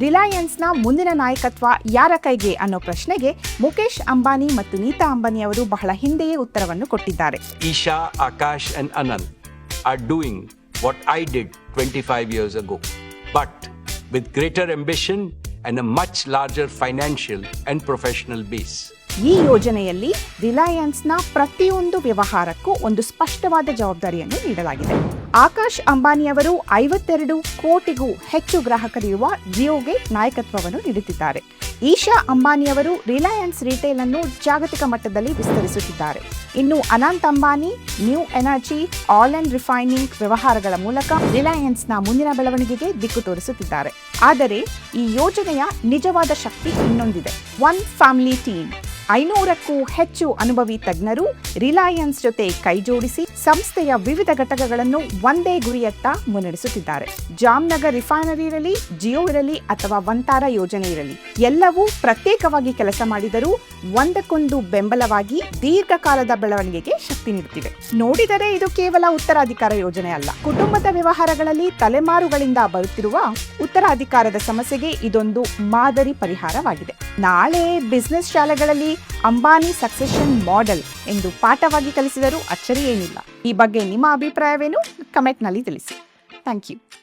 ರಿಲಯನ್ಸ್ನ ಮುಂದಿನ ನಾಯಕತ್ವ ಯಾರ ಕೈಗೆ ಅನ್ನೋ ಪ್ರಶ್ನೆಗೆ ಮುಕೇಶ್ ಅಂಬಾನಿ ಮತ್ತು ನೀತಾ ಅಂಬಾನಿ ಅವರು ಬಹಳ ಹಿಂದೆಯೇ ಉತ್ತರವನ್ನು ಕೊಟ್ಟಿದ್ದಾರೆ. Isha, Akash and Anand are doing what I did 25 years ago, but with greater ambition and a much larger financial and professional base. ಈ ಯೋಜನೆಯಲ್ಲಿ ರಿಲಯನ್ಸ್ನ ಪ್ರತಿಯೊಂದು ವ್ಯವಹಾರಕ್ಕೂ ಒಂದು ಸ್ಪಷ್ಟವಾದ ಜವಾಬ್ದಾರಿಯನ್ನು ನೀಡಲಾಗಿದೆ. ಆಕಾಶ್ ಅಂಬಾನಿ ಅವರು 52 ಕೋಟಿಗೂ ಹೆಚ್ಚು ಗ್ರಾಹಕರಿರುವ ಜಿಯೋಗೆ ನಾಯಕತ್ವವನ್ನು ನೀಡುತ್ತಿದ್ದಾರೆ. ಈಶಾ ಅಂಬಾನಿ ಅವರು ರಿಲಯನ್ಸ್ ರಿಟೇಲ್ ಅನ್ನು ಜಾಗತಿಕ ಮಟ್ಟದಲ್ಲಿ ವಿಸ್ತರಿಸುತ್ತಿದ್ದಾರೆ. ಇನ್ನು Anant Ambani new energy, oil and refining ವ್ಯವಹಾರಗಳ ಮೂಲಕ ರಿಲಯನ್ಸ್ನ ಮುಂದಿನ ಬೆಳವಣಿಗೆಗೆ ದಿಕ್ಕು ತೋರಿಸುತ್ತಿದ್ದಾರೆ. ಆದರೆ ಈ ಯೋಜನೆಯ ನಿಜವಾದ ಶಕ್ತಿ ಇನ್ನೊಂದಿದೆ. One family team. 500ಕ್ಕೂ ಹೆಚ್ಚು ಅನುಭವಿ ತಜ್ಞರು ರಿಲಯನ್ಸ್ ಜೊತೆ ಕೈಜೋಡಿಸಿ ಸಂಸ್ಥೆಯ ವಿವಿಧ ಘಟಕಗಳನ್ನು ಒಂದೇ ಗುರಿಯತ್ತ ಮುನ್ನಡೆಸುತ್ತಿದ್ದಾರೆ. ಜಾಮ್ನಗರ್ ರಿಫೈನರಿ ಇರಲಿ, ಜಿಯೋ ಇರಲಿ ಅಥವಾ ವಂತಾರ ಯೋಜನೆ ಇರಲಿ, ಎಲ್ಲವೂ ಪ್ರತ್ಯೇಕವಾಗಿ ಕೆಲಸ ಮಾಡಿದರೂ ಒಂದಕ್ಕೊಂದು ಬೆಂಬಲವಾಗಿ ದೀರ್ಘಕಾಲದ ಬೆಳವಣಿಗೆಗೆ ಶಕ್ತಿ ನೀಡುತ್ತಿವೆ. ನೋಡಿದರೆ ಇದು ಕೇವಲ ಉತ್ತರಾಧಿಕಾರ ಯೋಜನೆ ಅಲ್ಲ, ಕುಟುಂಬದ ವ್ಯವಹಾರಗಳಲ್ಲಿ ತಲೆಮಾರುಗಳಿಂದ ಬರುತ್ತಿರುವ ಉತ್ತರಾಧಿಕಾರದ ಸಮಸ್ಯೆಗೆ ಇದೊಂದು ಮಾದರಿ ಪರಿಹಾರವಾಗಿದೆ. ನಾಳೆ ಬಿಸಿನೆಸ್ ಶಾಲೆಗಳಲ್ಲಿ ಅಂಬಾನಿ ಸಕ್ಸೆಷನ್ ಮಾಡೆಲ್ ಎಂದು ಪಾಠವಾಗಿ ಕಲಿಸಿದರೂ ಅಚ್ಚರಿ ಏನಿಲ್ಲ. ಈ ಬಗ್ಗೆ ನಿಮ್ಮ ಅಭಿಪ್ರಾಯವೇನು? ಕಮೆಂಟ್ನಲ್ಲಿ ತಿಳಿಸಿ. Thank you.